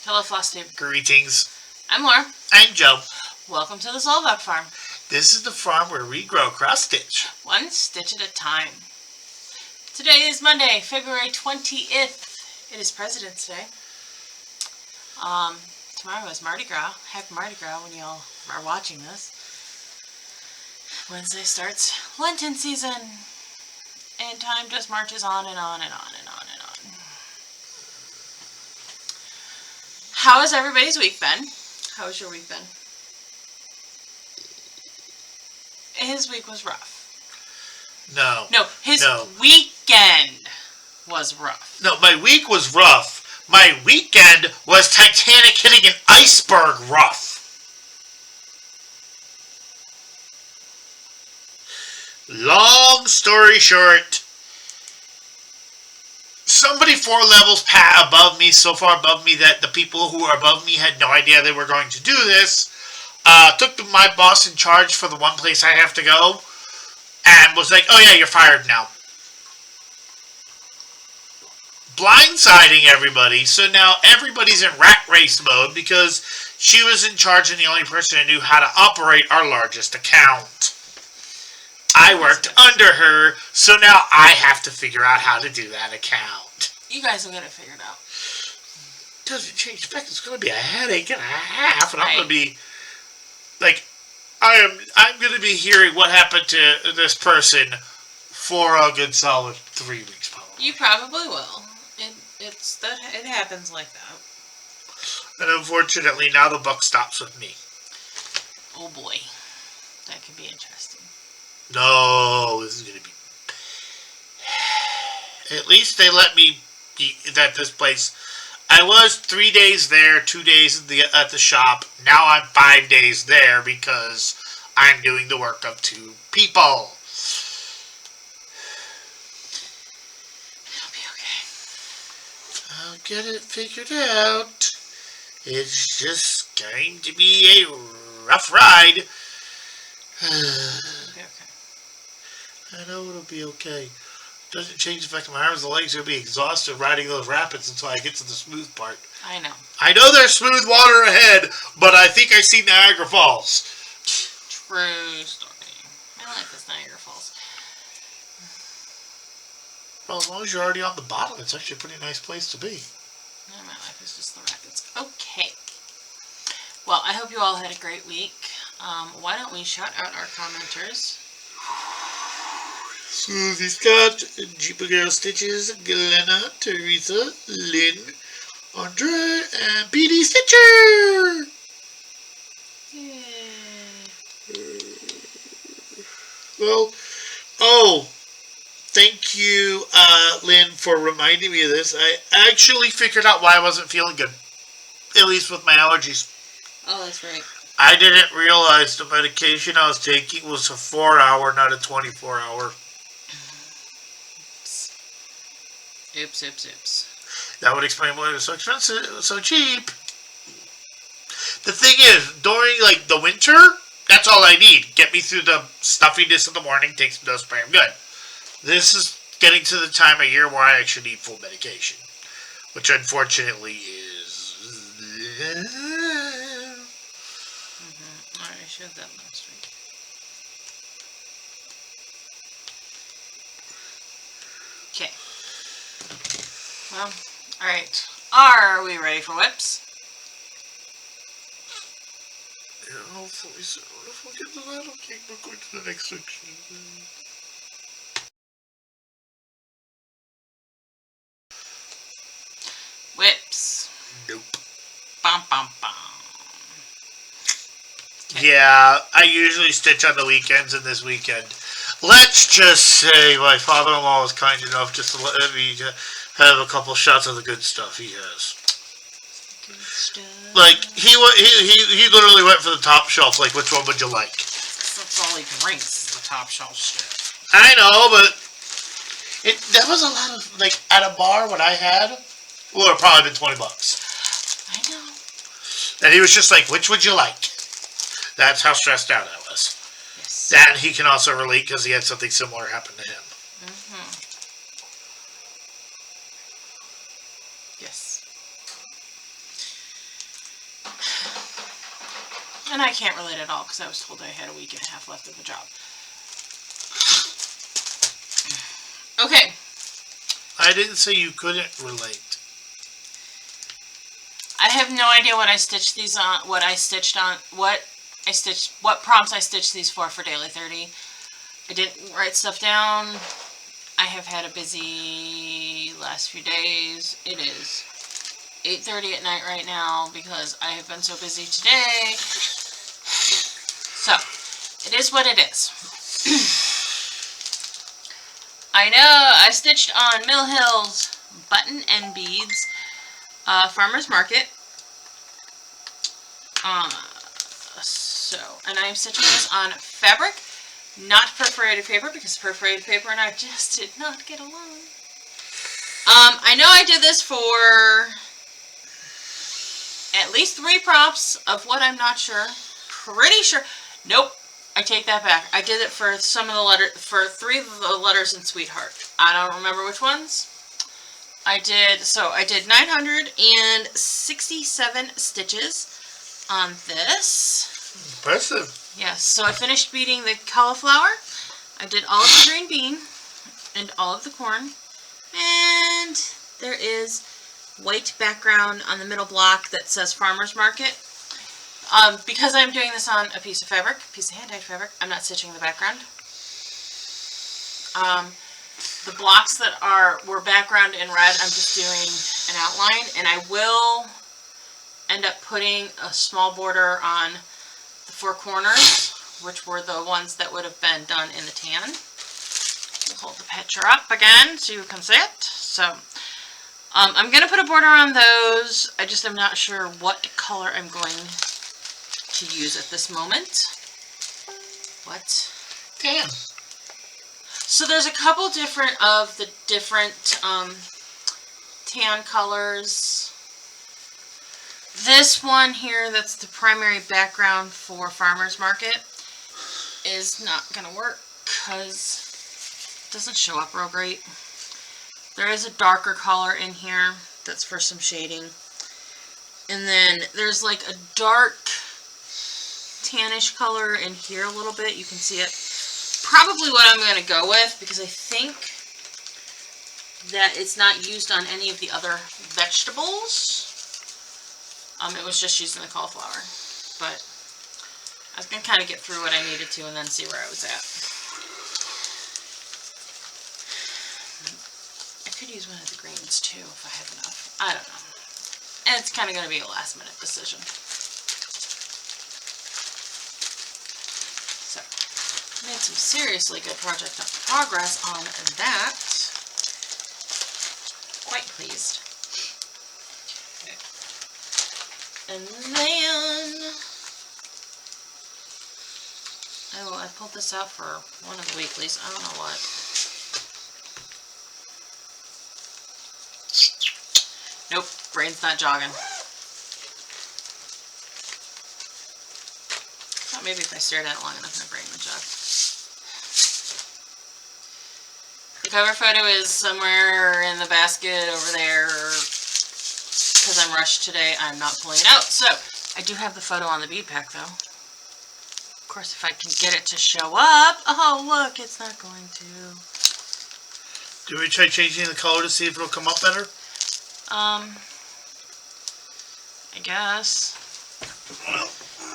Hello, Flosstube. Greetings. I'm Laura. I'm Joe. Welcome to the Slovak Farm. This is the farm where we grow cross-stitch. One stitch at a time. Today is Monday, February 20th. It is President's Day. Tomorrow is Mardi Gras. Happy Mardi Gras when y'all are watching this. Wednesday starts Lenten season. And time just marches on and on and on and on and on. How has everybody's week been? How has your week been? His week was rough. No, his weekend was rough. No, my week was rough. My weekend was Titanic hitting an iceberg rough. Long story short, somebody 4 levels above me, so far above me that the people who are above me had no idea they were going to do this, took my boss in charge for the one place I have to go, and was like, oh yeah, you're fired now. Blindsiding everybody, so now everybody's in rat race mode because she was in charge and the only person who knew how to operate our largest account. I worked under her, so now I have to figure out how to do that account. You guys will get it figured out. Doesn't change the fact it's going to be a headache and a half, and I'm going to be, like, I'm going to be hearing what happened to this person for a good solid 3 weeks, probably. You probably will. It happens like that. And unfortunately, now the buck stops with me. Oh boy. That could be interesting. No, this is going to be... At least they let me be at this place. I was 3 days there, 2 days at the shop. Now I'm 5 days there because I'm doing the work of 2 people. It'll be okay. I'll get it figured out. It's just going to be a rough ride. It'll be okay. I know it'll be okay. Doesn't change the fact that my arms and legs will be exhausted riding those rapids until I get to the smooth part. I know. I know there's smooth water ahead, but I think I see Niagara Falls. True story. I like this Niagara Falls. Well, as long as you're already on the bottom, it's actually a pretty nice place to be. No, my life is just the rapids. Okay. Well, I hope you all had a great week. Why don't we shout out our commenters? Susie Scott, Jeepa Girl Stitches, Glenna, Teresa, Lynn, Andre, and PD Stitcher! Yay. Well, thank you, Lynn, for reminding me of this. I actually figured out why I wasn't feeling good, at least with my allergies. Oh, that's right. I didn't realize the medication I was taking was a 4-hour, not a 24-hour. Oops. That would explain why it was so expensive, it was so cheap. The thing is, during, like, the winter, that's all I need. Get me through the stuffiness in the morning, take some dose spray, I'm good. This is getting to the time of year where I actually need full medication. Which, unfortunately, is... I showed that last week. Okay. Well, alright. Are we ready for whips? Yeah, hopefully so. If we get to that, okay, we're going to the next section. Whips. Nope. Bum, bum, bum. Okay. Yeah, I usually stitch on the weekends and this weekend. Let's just say my father-in-law was kind enough just to let me have a couple shots of the good stuff he has. Good stuff. Like, he literally went for the top shelf, like, which one would you like? That's all he drinks is the top shelf shit. I know, but that was a lot of, like, at a bar what I had, would have probably been $20. I know. And he was just like, which would you like? That's how stressed out I was. Yes. And he can also relate because he had something similar happen to him. Mm-hmm. Yes. And I can't relate at all because I was told I had a week and a half left of the job. Okay. I didn't say you couldn't relate. I have no idea what I stitched these on, what prompts I stitched these for Daily 30. I didn't write stuff down. I have had a busy last few days. It is 8:30 at night right now because I have been so busy today. So, it is what it is. I know, I stitched on Mill Hill's Button and Beads Farmer's Market. And I'm stitching this on fabric, not perforated paper, because perforated paper and I just did not get along. I know I did this for at least 3 props of what I'm not sure. Pretty sure. Nope. I take that back. I did it for some of the for 3 of the letters in Sweetheart. I don't remember which ones. I did 967 stitches on this. Impressive. Yes, so I finished beating the cauliflower. I did all of the green bean and all of the corn. And there is white background on the middle block that says Farmer's Market. Because I'm doing this on a piece of hand-dyed fabric, I'm not stitching the background. The blocks that were background in red, I'm just doing an outline, and I will end up putting a small border on the 4 corners, which were the ones that would have been done in the tan. I'll hold the picture up again so you can see it. So, I'm going to put a border on those. I just am not sure what color I'm going to use at this moment. What? Tan. So there's a couple different tan colors. This one here, that's the primary background for Farmer's Market, is not going to work because it doesn't show up real great. There is a darker color in here that's for some shading. And then there's like a dark tannish color in here a little bit. You can see it. Probably what I'm going to go with, because I think that it's not used on any of the other vegetables. It was just using the cauliflower. But I was going to kind of get through what I needed to and then see where I was at. I could use one of the greens too if I have enough. I don't know. And it's kind of going to be a last minute decision. So, made some seriously good progress on that. Quite pleased. Okay. And then, oh, I pulled this out for one of the weeklies. I don't know what. Nope, brain's not jogging. Thought maybe if I stared at it long enough, my brain would jog. The cover photo is somewhere in the basket over there. Because I'm rushed today, I'm not pulling it out. So, I do have the photo on the bead pack, though. Of course, if I can get it to show up. Oh, look, it's not going to. Do we try changing the color to see if it'll come up better? I guess.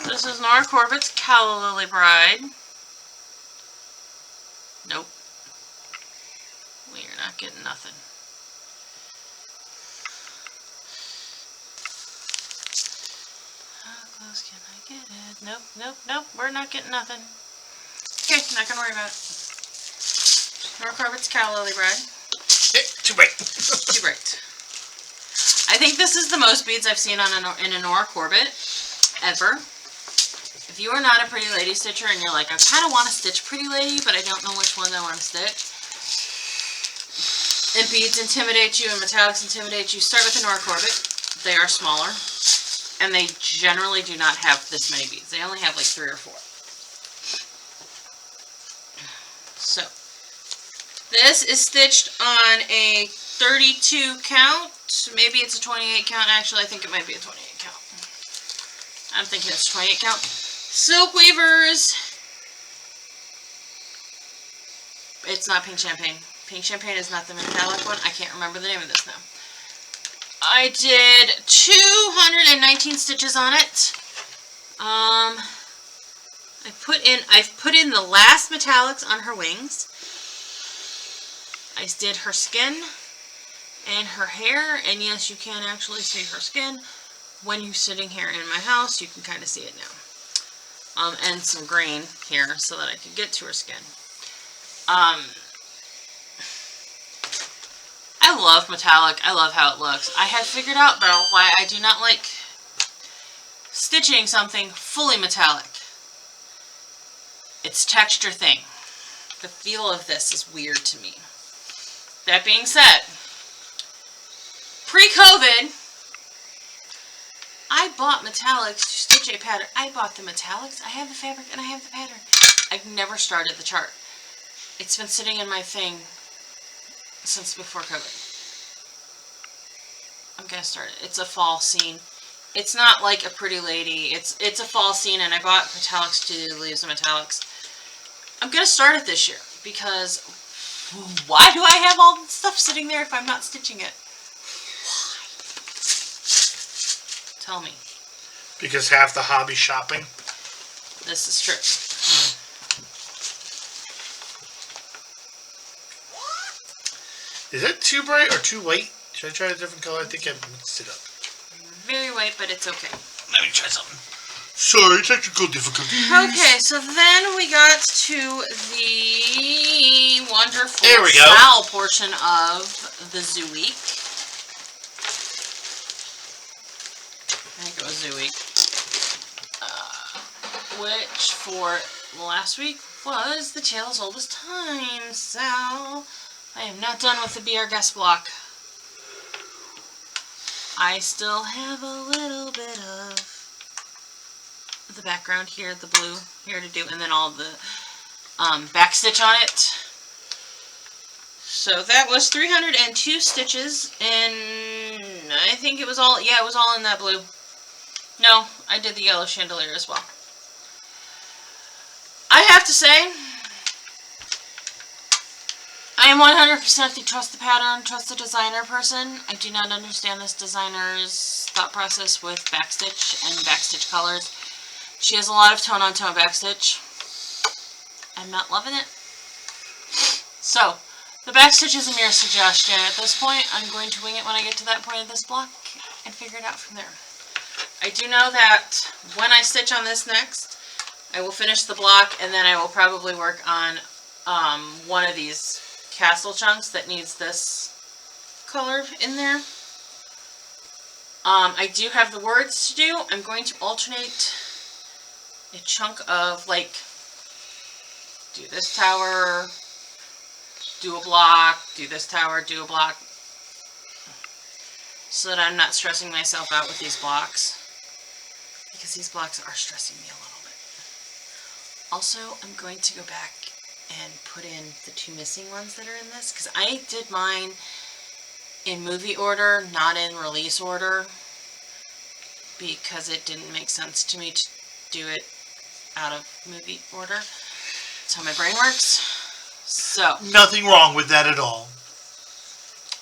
This is Nora Corbett's Calla Lily Bride. Nope. We are not getting nothing. How close can I get it? Nope, nope, nope. We're not getting nothing. Okay, not gonna worry about it. Nora Corbett's Calla Lily Bride. Too bright. Too bright. I think this is the most beads I've seen in a Nora Corbett ever. If you are not a Pretty Lady stitcher and you're like, I kind of want to stitch Pretty Lady, but I don't know which one I want to stitch, and beads intimidate you and metallics intimidate you, start with a Nora Corbett. They are smaller, and they generally do not have this many beads. They only have like 3 or 4. So, this is stitched on a 32 count. Maybe it's a 28 count. Actually, I think it might be a 28 count. I'm thinking it's a 28 count. Silk Weavers. It's not Pink Champagne. Pink Champagne is not the metallic one. I can't remember the name of this now. I did 219 stitches on it. I've put in the last metallics on her wings. I did her skin and her hair, and yes, you can actually see her skin. When you're sitting here in my house, you can kind of see it now. And some green here so that I could get to her skin. I love metallic. I love how it looks. I have figured out, though, why I do not like stitching something fully metallic. It's texture thing. The feel of this is weird to me. That being said, pre-COVID, I bought metallics to stitch a pattern. I bought the metallics, I have the fabric, and I have the pattern. I've never started the chart. It's been sitting in my thing since before COVID. I'm gonna start it. It's a fall scene. It's not like a pretty lady. It's a fall scene, and I bought metallics to leave some metallics. I'm gonna start it this year because why do I have all the stuff sitting there if I'm not stitching it? Why? Tell me. Because half the hobby shopping. This is true. Is it too bright or too white? Should I try a different color? I think I mixed it up. Very white, but it's okay. Let me try something. Sorry, technical difficulties. Okay, so then we got to the wonderful There we go. foul portion of the Zoo Week. I think it was Zoo Week. Which for last week was the Tale's Oldest Time. So I am not done with the Be Our Guest block. I still have a little bit of the background here, the blue here to do, and then all the back stitch on it. So that was 302 stitches, and I think it was all, yeah, it was all in that blue. No, I did the yellow chandelier as well. I have to say, I am 100% the trust the pattern, trust the designer person. I do not understand this designer's thought process with backstitch and backstitch colors. She has a lot of tone-on-tone backstitch. I'm not loving it. So, the backstitch is a mere suggestion. At this point, I'm going to wing it when I get to that point of this block and figure it out from there. I do know that when I stitch on this next, I will finish the block, and then I will probably work on one of these castle chunks that needs this color in there. I do have the words to do. I'm going to alternate a chunk of, like, do this tower, do a block, do this tower, do a block, so that I'm not stressing myself out with these blocks, because these blocks are stressing me a little bit. Also, I'm going to go back and put in the two missing ones that are in this, because I did mine in movie order, not in release order, because it didn't make sense to me to do it out of movie order. That's how my brain works. So, nothing wrong with that at all.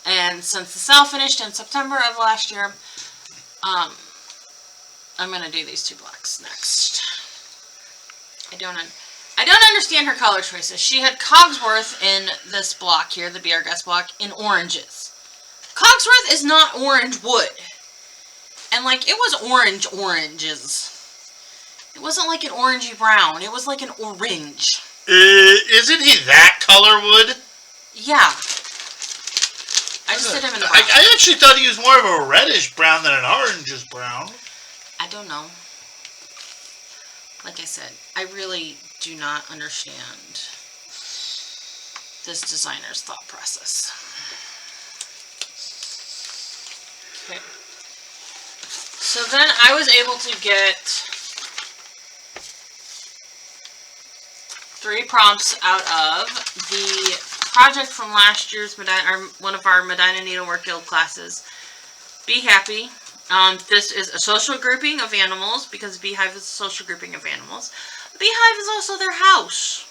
and since the sale finished in September of last year, I'm going to do these two blocks next. I don't understand her color choices. She had Cogsworth in this block here, the Be Our Guest block, in oranges. Cogsworth is not orange wood. And, like, it was oranges. It wasn't like an orangey brown. It was like an orange. Isn't he that color wood? Yeah. I just did him in the brown. I actually thought he was more of a reddish brown than an orangish brown. I don't know. Like I said, I really do not understand this designer's thought process. Okay. So then I was able to get 3 prompts out of the project from last year's one of our Medina Needlework Guild classes. Be Happy. This is a social grouping of animals because a beehive is a social grouping of animals. A beehive is also their house.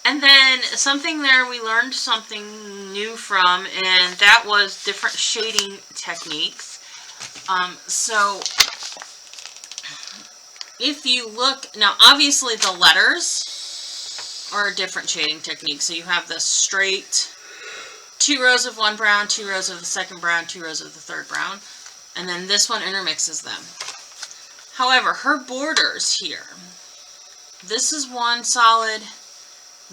And then something there we learned something new from, and that was different shading techniques. So if you look, now obviously the letters are a different shading technique. So you have the straight 2 rows of one brown, 2 rows of the second brown, 2 rows of the third brown. And then this one intermixes them. However, her borders here, this is one solid,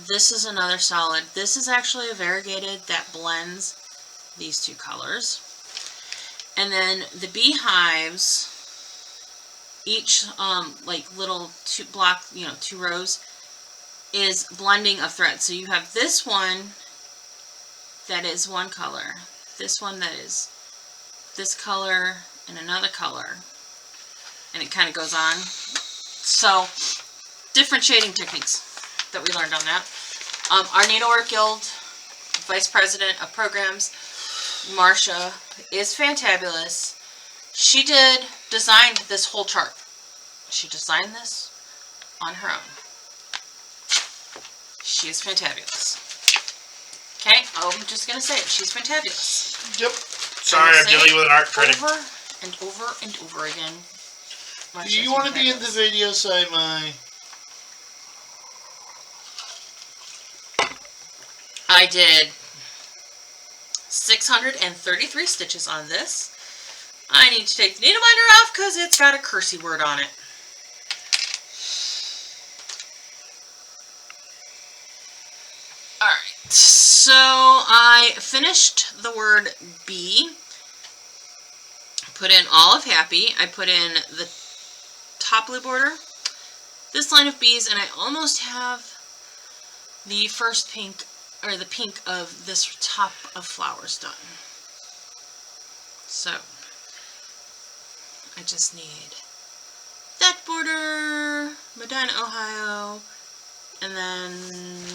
this is another solid. This is actually a variegated that blends these 2 colors. And then the beehives, each like little 2 block, 2 rows, is blending of threads. So you have this one that is one color, this one that is this color, and another color, and it kind of goes on. So different shading techniques that we learned on that. Our Needlework Guild Vice President of Programs, Marcia, is fantabulous. She designed this whole chart. She designed this on her own. She is fantabulous. Okay, I'm just going to say it. She's fantabulous. Yep. Sorry, I'm dealing with an art critic. Over and over and over again. Do you want to be in the video, Simon? I did 633 stitches on this. I need to take the needle binder off because it's got a cursey word on it. Alright, so I finished the word bee. Put in all of happy. I put in the top blue border, this line of bees, and I almost have the first pink, or the pink of this top of flowers done. So I just need that border, Medina, Ohio, and then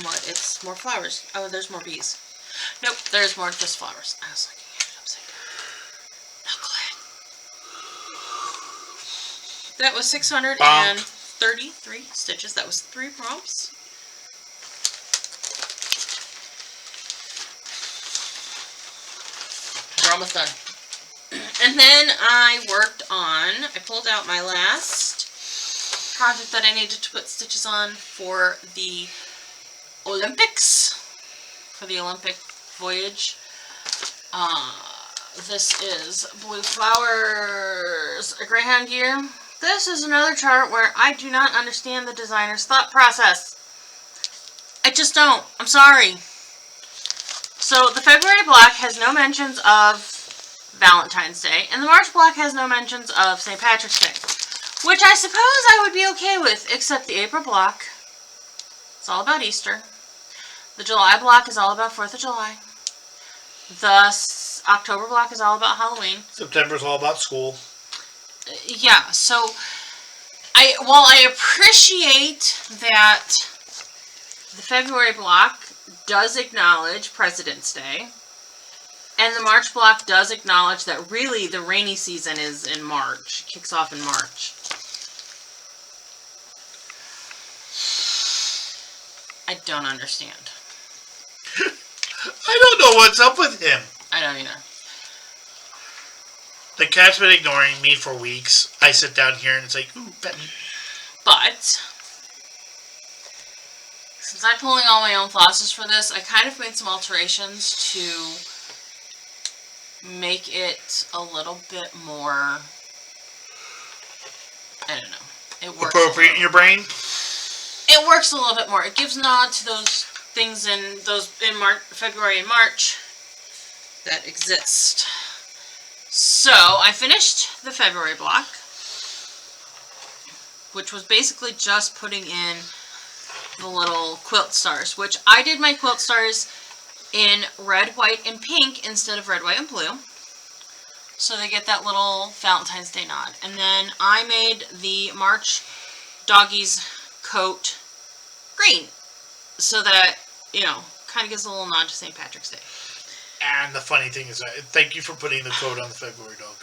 what? It's more flowers. Oh, there's more bees. Nope, there's more just flowers. I was looking at it upside down. Knucklehead. That was 633 stitches. That was 3 prompts. We're almost done. And then I pulled out my last project that I needed to put stitches on for the Olympics, for the Olympic voyage. This is Blue Flowers, a Greyhound year. This is another chart where I do not understand the designer's thought process. I just don't. I'm sorry. So the February block has no mentions of Valentine's Day, and the March block has no mentions of St. Patrick's Day, which I suppose I would be okay with, except the April block. It's all about Easter. The July block is all about 4th of July. The October block is all about Halloween. September's all about school. Yeah, so while I appreciate that the February block does acknowledge President's Day, and the March block does acknowledge that really the rainy season is in March. It kicks off in March. I don't understand. I don't know what's up with him. I don't either. The cat's been ignoring me for weeks. I sit down here and it's like, ooh, pet me. But since I'm pulling all my own flosses for this, I kind of made some alterations to make it a little bit more, I don't know. It works appropriate in your brain? It works a little bit more. It gives nod to those things in February and March that exist. So I finished the February block, which was basically just putting in the little quilt stars, which I did my quilt stars in red, white, and pink instead of red, white, and blue. So they get that little Valentine's Day nod. And then I made the March doggies coat green, so that, kind of gives a little nod to St. Patrick's Day. And the funny thing is, thank you for putting the coat on the February dog.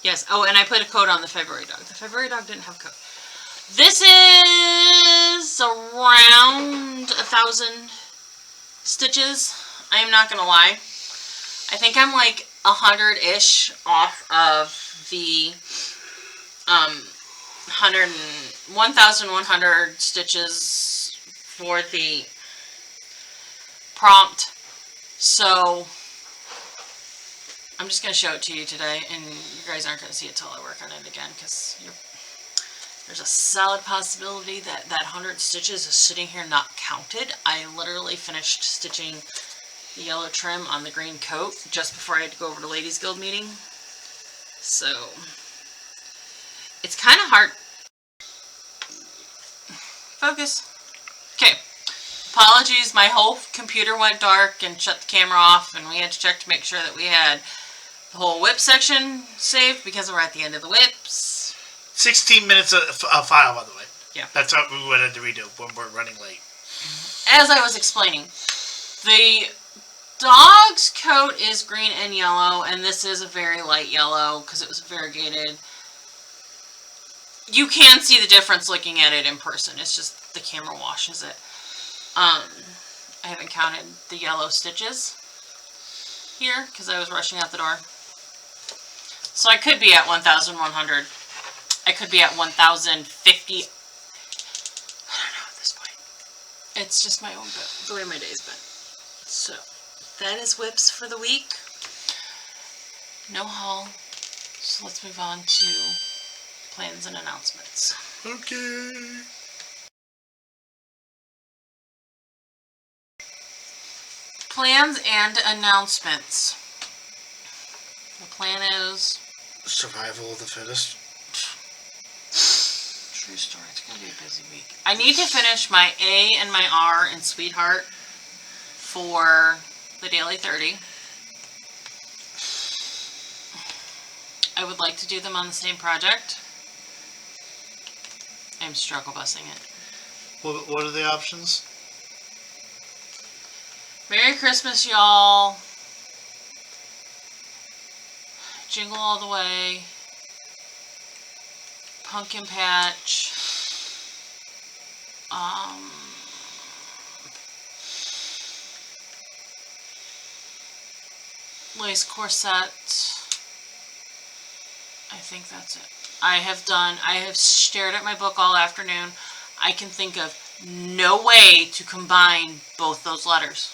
Yes. Oh, and I put a code on the February dog. The February dog didn't have a code. This is around 1,000 stitches. I am not going to lie. I think I'm like 100-ish off of the 1,100 stitches for the prompt. So I'm just going to show it to you today, and you guys aren't going to see it till I work on it again, because there's a solid possibility that 100 stitches is sitting here not counted. I literally finished stitching the yellow trim on the green coat just before I had to go over to Ladies Guild meeting. So it's kind of hard. Focus. Okay. Apologies, my whole computer went dark and shut the camera off, and we had to check to make sure that we had the whole whip section saved because we're at the end of the whips. 16 minutes of file, by the way. Yeah. That's what we wanted to redo when we're running late. As I was explaining, the dog's coat is green and yellow, and this is a very light yellow because it was variegated. You can see the difference looking at it in person. It's just the camera washes it. I haven't counted the yellow stitches here because I was rushing out the door. So I could be at 1,100. I could be at 1,050. I don't know at this point. It's just my own bit, the way my day's been. So that is whips for the week. No haul. So let's move on to plans and announcements. Okay. Plans and announcements. The plan is Survival of the fittest. true story. It's gonna be a busy week. I need to finish my A and my R in Sweetheart for the Daily 30. I would like to do them on the same project. I'm struggle busing it. What are the options? Merry Christmas, y'all. Jingle All the Way. Pumpkin Patch. Lace Corset. I think that's it. I have stared at my book all afternoon. I can think of no way to combine both those letters.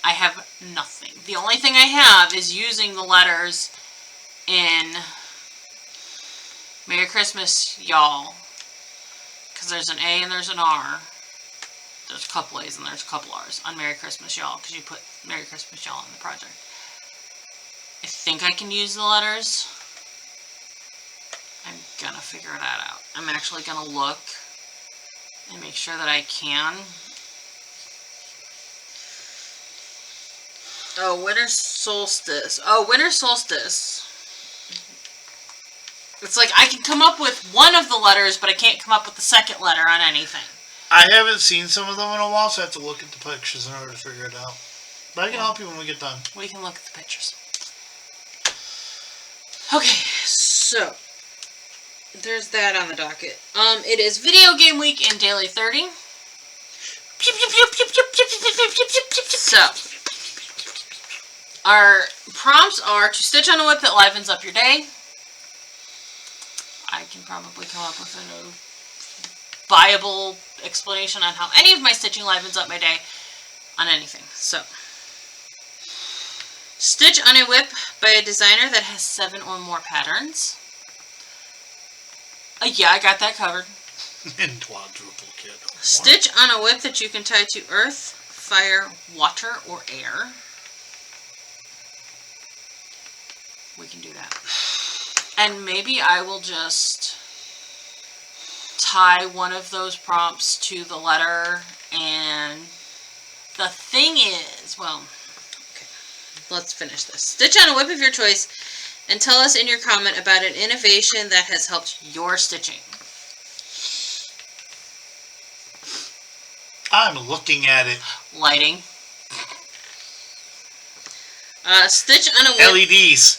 I have nothing. The only thing I have is using the letters in Merry Christmas, y'all. Because there's an A and there's an R. There's a couple A's and there's a couple R's on Merry Christmas, y'all. Because you put Merry Christmas, y'all in the project. I think I can use the letters. I'm gonna figure that out. I'm actually gonna look and make sure that I can. Oh, winter solstice. Oh, winter solstice. It's like I can come up with one of the letters, but I can't come up with the second letter on anything. I haven't seen some of them in a while, so I have to look at the pictures in order to figure it out. But I can help you when we get done. We can look at the pictures. Okay, so there's that on the docket. It is Video Game Week in Daily 30. So, our prompts are to stitch on a whip that livens up your day. I can probably come up with a viable explanation on how any of my stitching livens up my day on anything. So, stitch on a whip by a designer that has 7 or more patterns. Yeah, I got that covered. In quadruple kit. Stitch on a whip that you can tie to earth, fire, water, or air. We can do that. And maybe I will just tie one of those prompts to the letter. And the thing is, well, okay, let's finish this. Stitch on a whip of your choice and tell us in your comment about an innovation that has helped your stitching. I'm looking at it. Lighting. Stitch on a whip. LEDs.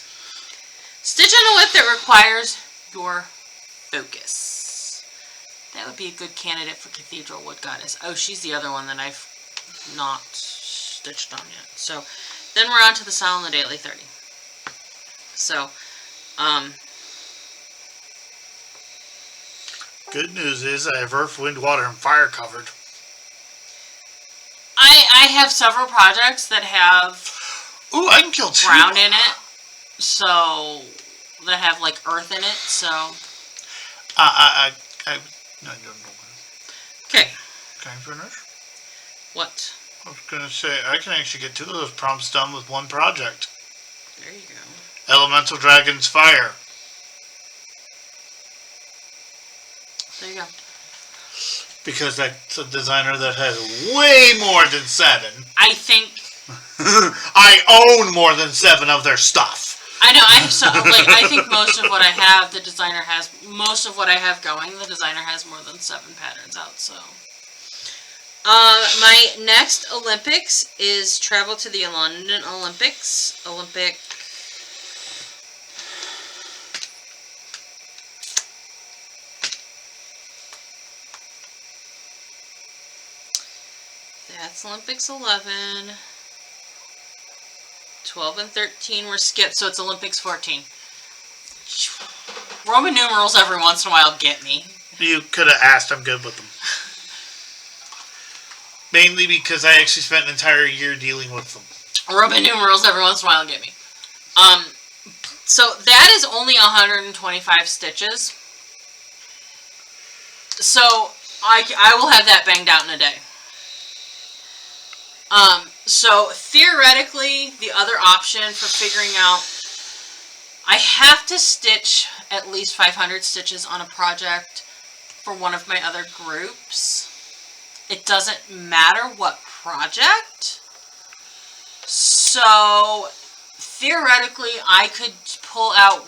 Stitch on a whip that requires your focus. That would be a good candidate for Cathedral Wood Goddess. Oh, she's the other one that I've not stitched on yet. So, then we're on to the Sol and the Daily 30. So, good news is I have Earth, Wind, Water, and Fire covered. I have several projects that have Ooh, I can kill 2. ground in it. So, that have like earth in it. So, No, I don't know. okay. Can I finish? What? I was going to say, I can actually get 2 of those prompts done with one project. There you go. Elemental Dragon's Fire. There you go. Because that's a designer that has way more than 7. I think... I own more than 7 of their stuff. I know, I think most of what I have, the designer has, most of what I have going, the designer has more than 7 patterns out, so. My next Olympics is travel to the London Olympics. That's Olympics 11. 12 and 13 were skipped, so it's Olympics 14. Roman numerals every once in a while get me. You could have asked, I'm good with them. Mainly because I actually spent an entire year dealing with them. Roman numerals every once in a while get me. So that is only 125 stitches. So I will have that banged out in a day. So theoretically, the other option for figuring out, I have to stitch at least 500 stitches on a project for one of my other groups. It doesn't matter what project. So theoretically, I could pull out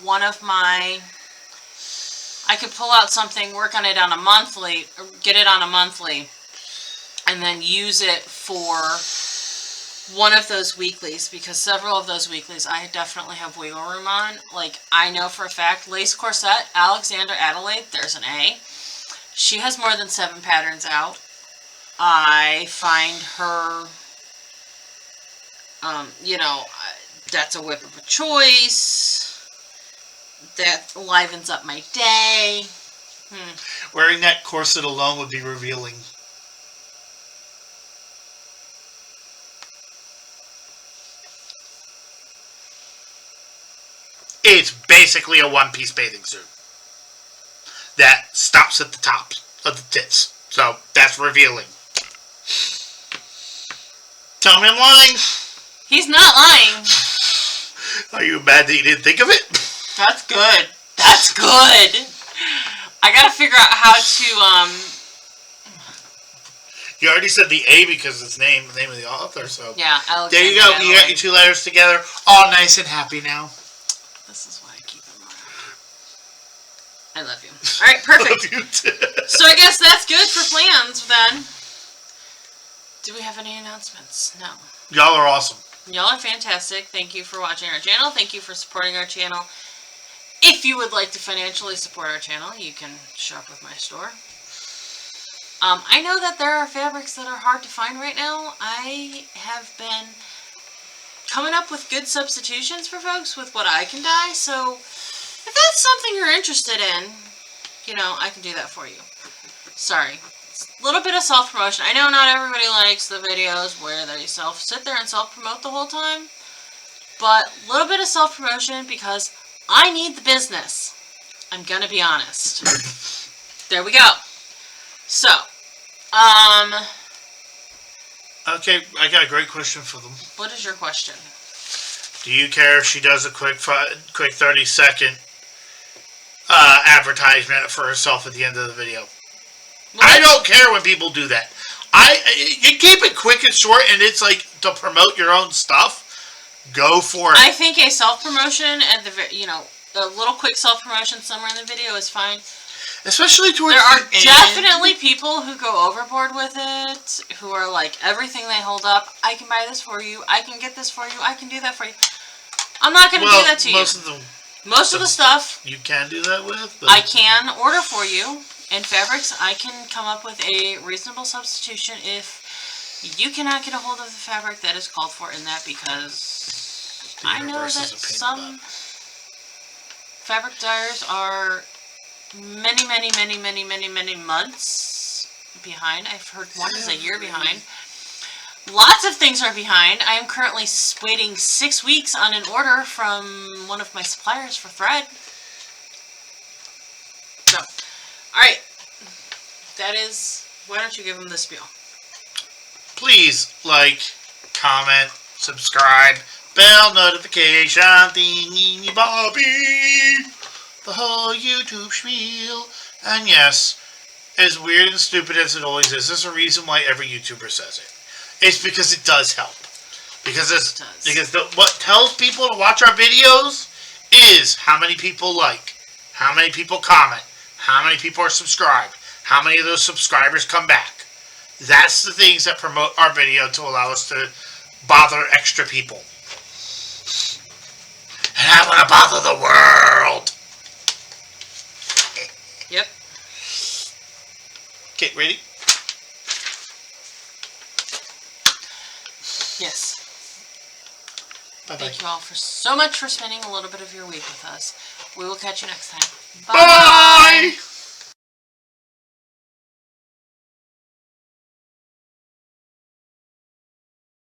something, work on it on a monthly, or get it on a monthly, and then use it for one of those weeklies, because several of those weeklies I definitely have wiggle room on. Like, I know for a fact, Lace Corset, Alexander Adelaide, there's an A. She has more than 7 patterns out. I find her, that's a whip of a choice. That livens up my day. Wearing that corset alone would be revealing. It's basically a one-piece bathing suit that stops at the top of the tits. So that's revealing. Tell me I'm lying. He's not lying. Are you mad that you didn't think of it? That's good. That's good. I gotta figure out how to, You already said the A because it's the name of the author, so. Yeah, Alexander there you go. Adelaide. You got your 2 letters together. All nice and happy now. This is why I keep them around. I love you. Alright, perfect. Love you too. So I guess that's good for plans, then. Do we have any announcements? No. Y'all are awesome. Y'all are fantastic. Thank you for watching our channel. Thank you for supporting our channel. If you would like to financially support our channel, you can shop with my store. I know that there are fabrics that are hard to find right now. I have been coming up with good substitutions for folks with what I can dye, so if that's something you're interested in, I can do that for you. Sorry. It's a little bit of self-promotion. I know not everybody likes the videos where they sit there and self-promote the whole time, but a little bit of self-promotion because I need the business. I'm gonna be honest. There we go. So, Okay, I got a great question for them. what is your question? Do you care if she does a quick 30-second advertisement for herself at the end of the video? Well, I don't care when people do that. You keep it quick and short, and it's like to promote your own stuff. Go for it. I think a self-promotion at a little quick self-promotion somewhere in the video is fine. Especially towards there are the end. definitely people who go overboard with it, who are like, everything they hold up, I can buy this for you, I can get this for you, I can do that for you. I'm not going to do that to you. Most of them Most of the stuff you can do that with. But I can order for you. In fabrics, I can come up with a reasonable substitution if you cannot get a hold of the fabric that is called for in that, because I know that some fabric dyers are many months behind. I've heard one is a year behind. Lots of things are behind. I am currently waiting 6 weeks on an order from one of my suppliers for thread. So, alright. That is, why don't you give them the spiel? Please like, comment, subscribe, bell notification, thingy bobby, the whole YouTube spiel. And yes, as weird and stupid as it always is, there's a reason why every YouTuber says it. It's because it does help. Because what tells people to watch our videos is how many people like, how many people comment, how many people are subscribed, how many of those subscribers come back. That's the things that promote our video to allow us to bother extra people. And I want to bother the world. Yep. Okay, ready? Yes. Bye-bye. Thank you all so much for spending a little bit of your week with us. We will catch you next time. Bye!